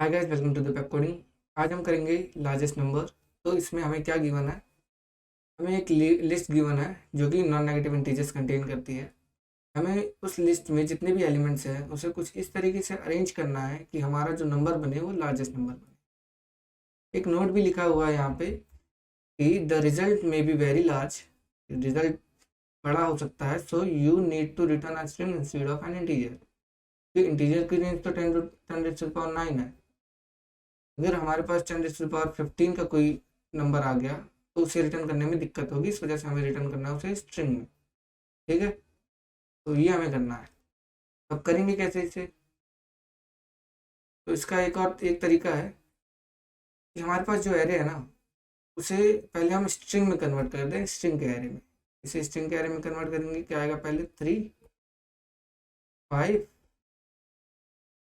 Hi guys, welcome to the pep coding. आज हम करेंगे लार्जेस्ट नंबर। तो इसमें हमें क्या गिवन है? हमें एक लिस्ट गिवन है जो कि नॉन नेगेटिव इंटीजर्स कंटेन करती है। हमें उस लिस्ट में जितने भी एलिमेंट्स हैं उसे कुछ इस तरीके से अरेंज करना है कि हमारा जो नंबर बने वो लार्जेस्ट नंबर बने। एक नोट भी लिखा हुआ है यहाँ पे कि द रिजल्ट में बी वेरी लार्ज। रिजल्ट बड़ा हो सकता है, so you need to return a string instead of an integer. Integer की रेंज तो 10 to the power 9 है। अगर हमारे पास 10 to the power 15 का कोई नंबर आ गया तो उसे रिटर्न करने में दिक्कत होगी, इस वजह से हमें रिटर्न करना है उसे स्ट्रिंग में। ठीक है, तो ये हमें करना है। अब करेंगे कैसे इसे? तो इसका एक तरीका है कि हमारे पास जो एरे है ना, उसे पहले हम स्ट्रिंग में कन्वर्ट कर दें, स्ट्रिंग के एरे में। इसे स्ट्रिंग के एरे में कन्वर्ट करेंगे, क्या आएगा? पहले 3, 5,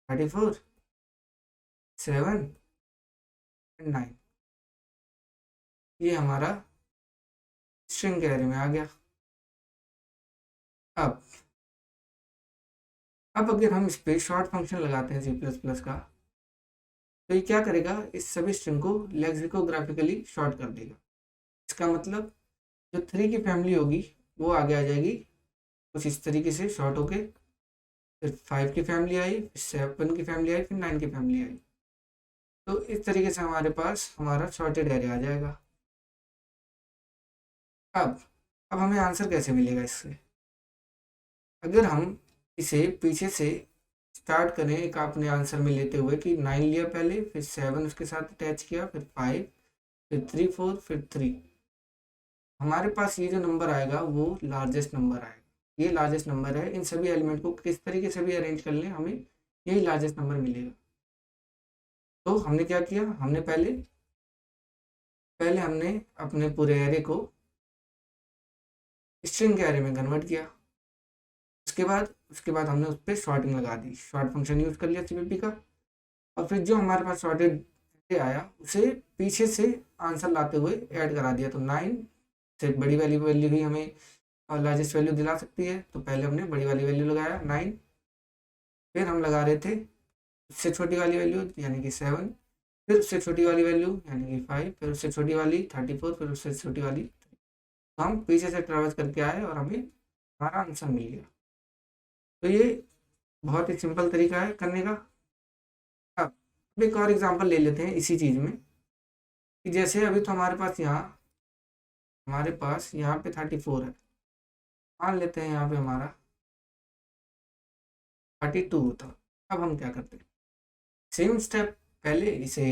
34, 7 एंड 9। ये हमारा स्ट्रिंग के एरे में आ गया। अब अब अगर हम इस पर शॉर्ट फंक्शन लगाते हैं C++ का, तो ये क्या करेगा? इस सभी स्ट्रिंग को लेक्सिकोग्राफिकली शॉर्ट कर देगा। इसका मतलब जो 3 की फैमिली होगी वो आगे आ जाएगी कुछ इस तरीके से शॉर्ट होके, फिर 5 की फैमिली आई, फिर 7 की फैमिली आई, फिर 9 की फैमिली आई। तो इस तरीके से हमारे पास हमारा शॉर्टेड एरे आ जाएगा। अब अब हमें आंसर कैसे मिलेगा इससे? अगर हम इसे पीछे से स्टार्ट करें, एक आपने आंसर में लेते हुए कि 9 लिया पहले, फिर 7 उसके साथ अटैच किया, फिर 5, फिर 3, 4, फिर 3। हमारे पास ये जो नंबर आएगा वो लार्जेस्ट नंबर आएगा। ये लार्जेस्ट नंबर है। इन सभी एलिमेंट को किस तरीके से भी अरेंज कर लें, हमें यही लार्जेस्ट नंबर मिलेगा। तो हमने क्या किया? हमने पहले पहले हमने अपने पूरे एरे को स्ट्रिंग के एरे में कन्वर्ट किया। उसके बाद हमने उस पर शॉर्टिंग लगा दी, शॉर्ट फंक्शन यूज कर लिया CPP का। और फिर जो हमारे पास शॉर्टेड आया उसे पीछे से आंसर लाते हुए ऐड करा दिया। तो 9 से बड़ी वाली वैल्यू ही हमें लार्जेस्ट वैल्यू दिला सकती है, तो पहले हमने बड़ी वाली वैल्यू लगाया 9। फिर हम लगा रहे थे उससे छोटी वाली वैल्यू यानी कि 7, फिर उससे छोटी वाली वैल्यू यानी कि 5, फिर उससे छोटी वाली 34, फिर उससे छोटी वाली। तो हम पीछे से ट्रेवर्स करके आए और हमें हमारा आंसर मिल गया। तो ये बहुत ही सिंपल तरीका है करने का। अब एक और एग्जांपल ले लेते हैं इसी चीज़ में, कि जैसे अभी तो हमारे पास यहाँ पे 34 है। मान लेते हैं यहाँ पे हमारा 32 होता। अब हम क्या करते हैं? सेम स्टेप, पहले इसे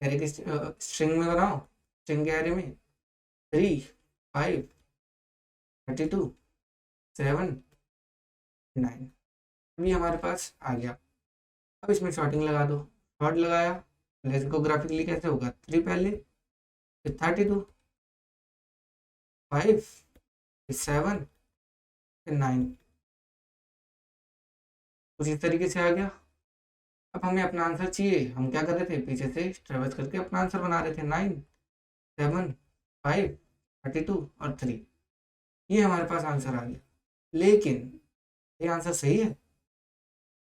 एरे के स्ट्रिंग में बनाओ, स्ट्रिंग के एरे में 3, 5, 32, 7, 9। अभी हमारे पास आ गया। अब इसमें शॉर्टिंग लगा दो। शॉर्ट लगाया, लेट्स गो ग्राफिकली कैसे होगा? 3 पहले, फिर 32, 5, फिर 7, फिर 9। कुछ इस तरीके से आ गया। अब हमें अपना आंसर चाहिए। हम क्या कर रहे थे? पीछे से ट्रेवर्स करके अपना आंसर बना रहे थे। 9, 7, 5, 32 और 3। ये हमारे पास आंसर आ गया। लेकिन ये आंसर सही है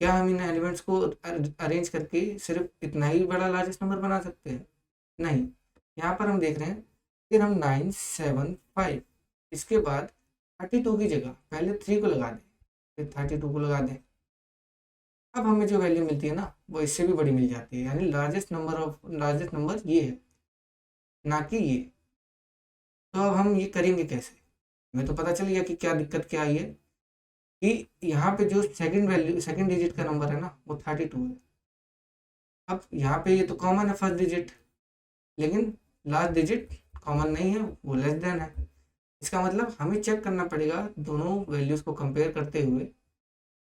क्या? हम इन एलिमेंट्स को अरेंज करके सिर्फ इतना ही बड़ा लार्जेस्ट नंबर बना सकते हैं? नहीं। यहाँ पर हम देख रहे हैं, फिर हम 9, 7, 5, इसके बाद 32 की जगह पहले 3 को लगा दें, फिर 32 को लगा दें। अब हमें जो वैल्यू मिलती है ना, वो इससे भी बड़ी मिल जाती है। यानी लार्जेस्ट नंबर ये है, ना कि ये। तो अब हम ये करेंगे कैसे? हमें तो पता चल गया कि क्या दिक्कत क्या आई है, कि यहाँ पे जो सेकंड डिजिट का नंबर है ना, वो 32 है। अब यहाँ पे ये तो कॉमन है फर्स्ट डिजिट, लेकिन लास्ट डिजिट कॉमन नहीं है, वो लेस देन है। इसका मतलब हमें चेक करना पड़ेगा दोनों वैल्यूज़ को कंपेयर करते हुए।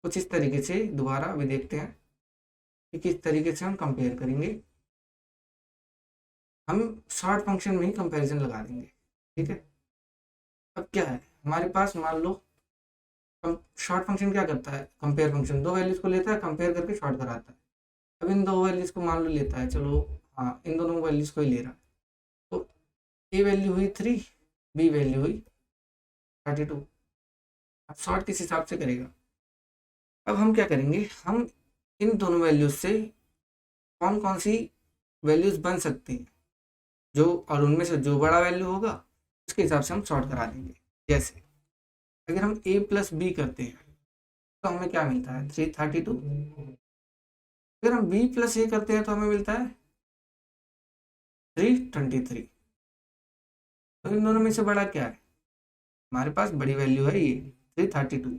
कुछ इस तरीके से दोबारा अभी देखते हैं कि किस तरीके से हम कंपेयर करेंगे। हम शॉर्ट फंक्शन में ही कंपैरिजन लगा देंगे। ठीक है। अब क्या है हमारे पास? मान लो शॉर्ट फंक्शन क्या करता है? कंपेयर फंक्शन दो वैल्यूज़ को लेता है, कंपेयर करके शॉर्ट कराता है। अब इन दो वैल्यूज़ को मान लो लेता है, चलो हाँ, इन दोनों वैल्यूज़ को ही ले रहा है। तो ए वैल्यू हुई 3, बी वैल्यू हुई 32। अब शॉर्ट किस हिसाब से करेगा? अब हम क्या करेंगे? हम इन दोनों वैल्यूज से कौन कौन सी वैल्यूज बन सकती हैं जो, और उनमें से जो बड़ा वैल्यू होगा उसके हिसाब से हम सॉर्ट करा देंगे। जैसे अगर हम a प्लस बी करते हैं तो हमें क्या मिलता है 332। अगर हम b प्लस ए करते हैं तो हमें मिलता है 323। तो इन दोनों में से बड़ा क्या है, हमारे पास बड़ी वैल्यू है ये 332।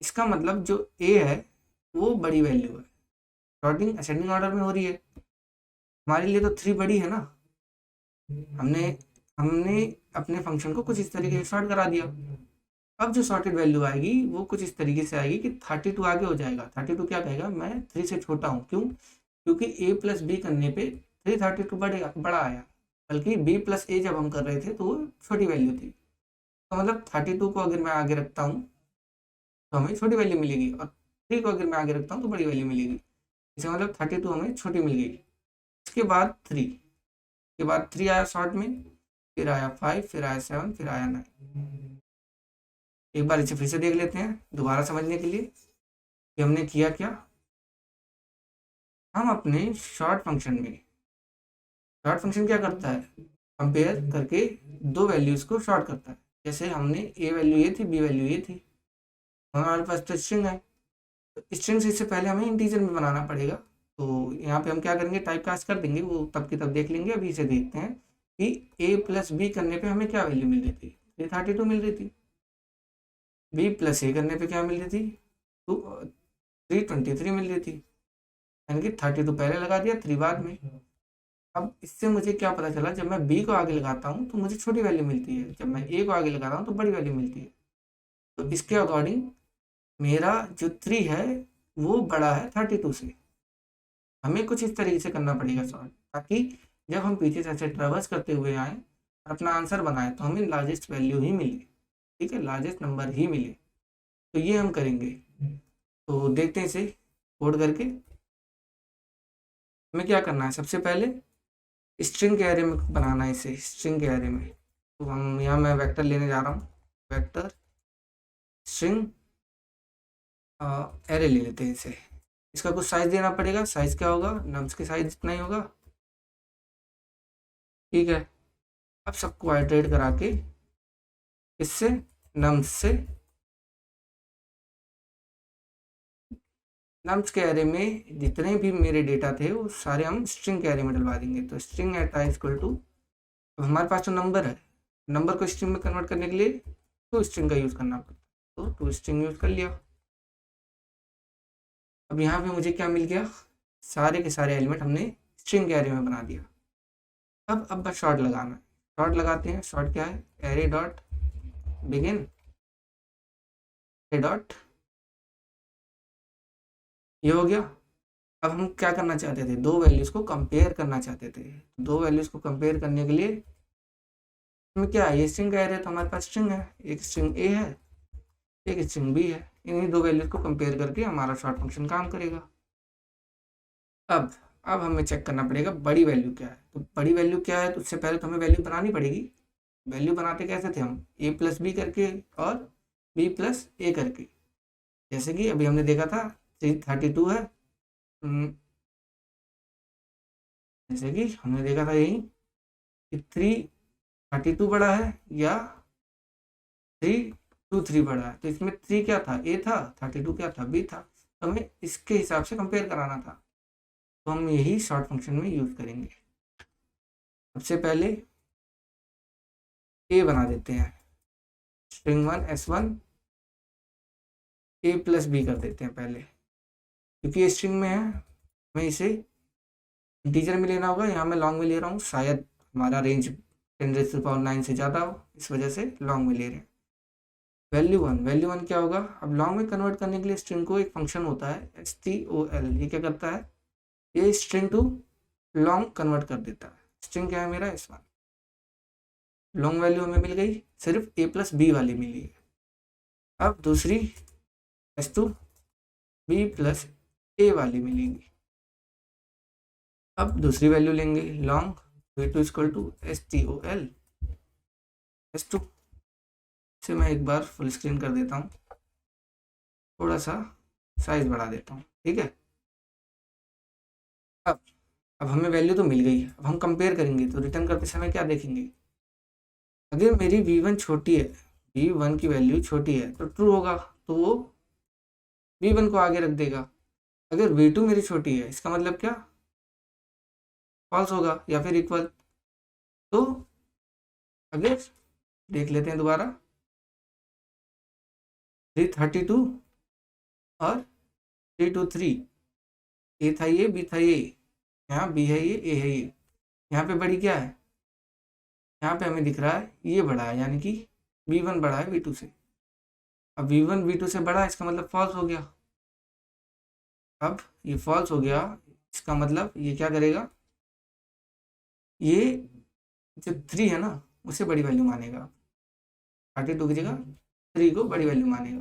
इसका मतलब जो a है वो बड़ी वैल्यू है, सॉर्टिंग असेंडिंग ऑर्डर में हो रही है, हमारे लिए तो 3 बड़ी है ना। हमने हमने अपने फंक्शन को कुछ इस तरीके से सॉर्ट करा दिया। अब जो सॉर्टेड वैल्यू आएगी वो कुछ इस तरीके से आएगी कि 32 आगे हो जाएगा। 32 क्या कहेगा, मैं 3 से छोटा हूँ। क्यों? क्योंकि a प्लस बी करने पे 332 बड़ा आया, बल्कि b प्लस ए जब हम कर रहे थे तो वो छोटी वैल्यू थी। तो मतलब 32 को अगर मैं आगे रखता हूँ तो हमें छोटी वैल्यू मिलेगी, और 3 को अगर मैं आगे रखता हूँ तो बड़ी वैल्यू मिलेगी। इसका मतलब 32 हमें छोटी मिल गई। इसके बाद 3, के बाद 3 आया शॉर्ट में, फिर आया 5, फिर आया 7, फिर आया 9। एक बार इसे फिर से देख लेते हैं दोबारा समझने के लिए कि हमने किया क्या। हम अपने शॉर्ट फंक्शन क्या करता है, कंपेयर करके दो वैल्यूज को शॉर्ट करता है। जैसे हमने ए वैल्यू ये थी, बी वैल्यू ये थी, हमारे पास तो स्ट्रिंग है, तो स्ट्रिंग से इससे पहले हमें इंटीजर में बनाना पड़ेगा। तो यहाँ पे हम क्या करेंगे, टाइप कास्ट कर देंगे, वो तब की तब देख लेंगे। अभी इसे देखते हैं कि ए प्लस बी करने पे हमें क्या वैल्यू मिल रही थी, 332 मिल रही थी। बी प्लस ए करने पे क्या मिल रही थी, 323 मिल रही थी, यानी कि 32 पहले लगा दिया, 3 बाद में। अब इससे मुझे क्या पता चला, जब मैं बी को आगे लगाता हूँ तो मुझे छोटी वैल्यू मिलती है, जब मैं ए को आगे लगाता हूँ तो बड़ी वैल्यू मिलती है। तो इसके अकॉर्डिंग मेरा जो 3 है वो बड़ा है 32 से। हमें कुछ इस तरीके से करना पड़ेगा सॉल्व, ताकि जब हम पीछे से ऐसे ट्रेवर्स करते हुए आए और अपना आंसर बनाए तो हमें लार्जेस्ट वैल्यू ही मिले। ठीक है, लार्जेस्ट नंबर ही मिले। तो ये हम करेंगे। तो देखते हैं इसे कोड करके। हमें क्या करना है, सबसे पहले स्ट्रिंग के एरे में बनाना है इसे, स्ट्रिंग के एरे में। तो हम यहाँ मैं वेक्टर लेने जा रहा हूँ, वेक्टर स्ट्रिंग एरे ले लेते हैं इसे। इसका कुछ साइज देना पड़ेगा, साइज क्या होगा, नम्स के साइज जितना ही होगा। ठीक है, अब सबको आइटरेट करा के इससे नम्स से नम्स के एरे में जितने भी मेरे डेटा थे वो सारे हम स्ट्रिंग के एरे में डलवा देंगे। तो string at I equal to, अब हमारे पास जो नंबर है, नंबर को स्ट्रिंग में कन्वर्ट करने के लिए टू स्ट्रिंग का यूज़ करना पड़ता है, तो टू स्ट्रिंग यूज़ कर लिया। अब यहाँ पे मुझे क्या मिल गया, सारे के सारे एलिमेंट हमने स्ट्रिंग के एरे में बना दिया। अब बस शॉर्ट लगाना है, शॉर्ट लगाते हैं। शॉर्ट क्या है, array dot begin, array dot, ये हो गया। अब हम क्या करना चाहते थे, दो वैल्यूज़ को कंपेयर करना चाहते थे। दो वैल्यूज़ को कंपेयर करने के लिए हमें क्या है, ये स्ट्रिंग का एरे, तो हमारे पास स्ट्रिंग है, एक स्ट्रिंग ए है, एक स्ट्रिंग बी है। इन्हीं दो वैल्यूज़ को कंपेयर करके हमारा शॉर्ट फंक्शन काम करेगा। अब हमें चेक करना पड़ेगा बड़ी वैल्यू क्या है। तो बड़ी वैल्यू क्या है, तो उससे पहले तो हमें वैल्यू बनानी पड़ेगी। वैल्यू बनाते कैसे थे हम, ए प्लस बी करके और बी प्लस ए करके। जैसे कि अभी हमने देखा था 332 है, जैसे कि हमने देखा था यही कि 332 बड़ा है या 323 बड़ा है। तो इसमें 3 क्या था, ए था, 32 क्या था, बी था। तो हमें इसके हिसाब से कंपेयर कराना था, तो हम यही शॉर्ट फंक्शन में यूज़ करेंगे। सबसे पहले ए बना देते हैं, स्ट्रिंग 1 s1 ए प्लस बी कर देते हैं पहले, क्योंकि ये स्ट्रिंग में है हमें इसे इंटीजर में लेना होगा। यहाँ मैं लॉन्ग में ले रहा हूँ, शायद हमारा रेंज 10⁹ से ज़्यादा हो, इस वजह से लॉन्ग में ले रहे हैं। वैल्यू वन क्या होगा, अब लॉन्ग में कन्वर्ट करने के लिए स्ट्रिंग को एक फंक्शन होता है stol, ये क्या करता है, ये स्ट्रिंग टू लॉन्ग कन्वर्ट कर देता है। स्ट्रिंग क्या है मेरा s1, लॉन्ग वैल्यू हमें मिल गई, सिर्फ ए प्लस बी वाली मिली है। अब दूसरी s2 बी प्लस ए वाली मिलेगी। अब दूसरी वैल्यू लेंगे long, v2 equal to stol s2 से मैं एक बार फुल स्क्रीन कर देता हूँ, थोड़ा सा साइज बढ़ा देता हूँ। ठीक है, अब अब हमें वैल्यू तो मिल गई, अब हम कंपेयर करेंगे तो रिटर्न करते समय क्या देखेंगे, अगर मेरी v1 छोटी है, v1 की वैल्यू छोटी है तो ट्रू होगा, तो वो v1 को आगे रख देगा। अगर v2 मेरी छोटी है इसका मतलब क्या, फॉल्स होगा या फिर इक्वल। तो अगर देख लेते हैं दोबारा, 332 और 323, ए था ये, बी था ये, यहाँ बी है ये, ए है ये, यहाँ पे बड़ी क्या है, यहाँ पे हमें दिख रहा है ये बड़ा है, यानी कि v1 बड़ा है v2 से। अब v1 v2 से बड़ा है इसका मतलब फॉल्स हो गया। अब ये फॉल्स हो गया, इसका मतलब ये क्या करेगा, ये जो 3 है ना उसे बड़ी वैल्यू मानेगा, 32 की जगह 3 को बड़ी वैल्यू मानेगा।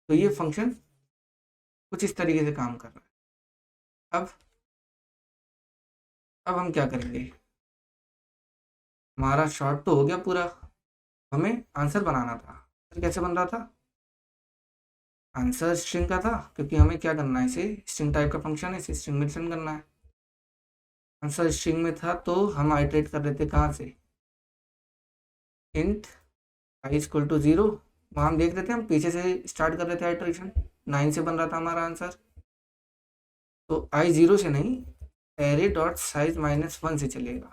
तो ये फंक्शन कुछ इस तरीके से काम कर रहा है। अब हम क्या करेंगे, हमारा शॉर्ट तो हो गया पूरा, हमें आंसर बनाना था। आंसर कैसे बन रहा था, आंसर स्ट्रिंग का था, क्योंकि हमें क्या करना है, इसे स्ट्रिंग टाइप का फंक्शन है, इसे स्ट्रिंग में रिटर्न करना है। आंसर स्ट्रिंग में था तो हम आइटरेट कर रहे थे कहाँ से, इंट आई इक्वल टू 0, वहाँ हम देख रहे थे, हम पीछे से स्टार्ट कर रहे थे आइटरेशन, 9 से बन रहा था हमारा आंसर। तो आई 0 से नहीं, एरे डॉट साइज -1 से चलेगा।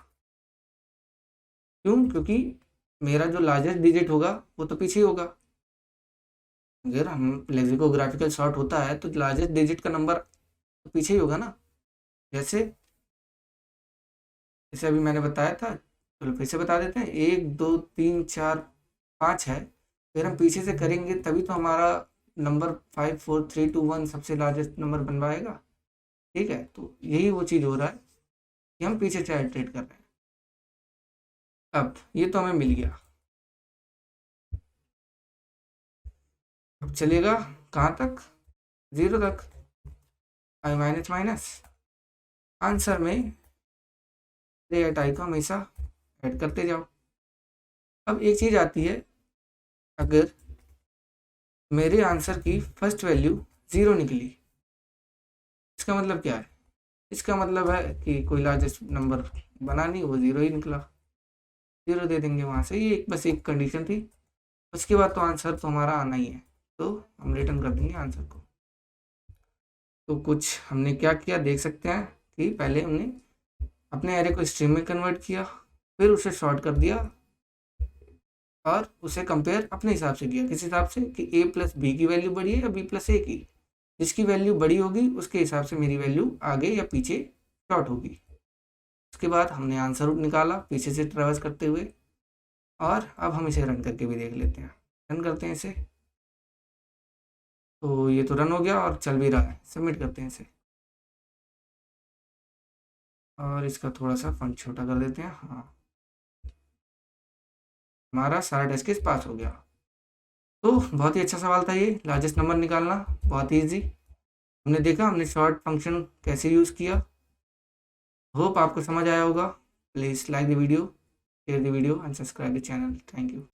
क्यों, क्योंकि मेरा जो लार्जेस्ट डिजिट होगा वो तो पीछे ही होगा। अगर हम लेक्सिकोग्राफिकल सॉर्ट होता है तो लार्जेस्ट डिजिट का नंबर तो पीछे ही होगा ना। जैसे जैसे अभी मैंने बताया था, चलो फिर से बता देते हैं, 1 2 3 4 5 है, फिर हम पीछे से करेंगे तभी तो हमारा नंबर 5 4 3 2 1 सबसे लार्जेस्ट नंबर बन पाएगा। ठीक है, तो यही वो चीज़ हो रहा है कि हम पीछे से आइटरेट कर रहे हैं। अब ये तो हमें मिल गया, अब चलेगा कहाँ तक, 0 तक, आई माइनस माइनस आंसर में एट आई को हमेशा ऐड करते जाओ। अब एक चीज़ आती है, अगर मेरे आंसर की फर्स्ट वैल्यू 0 निकली, इसका मतलब क्या है, इसका मतलब है कि कोई लार्जेस्ट नंबर बना नहीं, वो 0 ही निकला, 0 दे देंगे वहाँ से। ये बस एक कंडीशन थी, उसके बाद तो आंसर तो हमारा आना ही है, तो हम रिटर्न कर देंगे आंसर को। तो कुछ हमने क्या किया देख सकते हैं कि पहले हमने अपने एरे को स्ट्रिंग में कन्वर्ट किया, फिर उसे शॉर्ट कर दिया और उसे कंपेयर अपने हिसाब से किया, किस हिसाब से कि a प्लस बी की वैल्यू बड़ी है या b प्लस ए की, जिसकी वैल्यू बड़ी होगी उसके हिसाब से मेरी वैल्यू आगे या पीछे प्लॉट होगी। उसके बाद हमने आंसर निकाला पीछे से ट्रेवर्स करते हुए, और अब हम इसे रन करके भी देख लेते हैं। रन करते हैं इसे, तो ये तो रन हो गया और चल भी रहा है। सबमिट करते हैं इसे, और इसका थोड़ा सा फंट छोटा कर देते हैं। हाँ, हमारा सारा टेस्ट केस पास हो गया। तो बहुत ही अच्छा सवाल था ये, लार्जेस्ट नंबर निकालना बहुत ईजी। हमने देखा हमने शॉर्ट फंक्शन कैसे यूज़ किया। होप आपको समझ आया होगा। Please like the video, share the video and subscribe the channel. Thank you.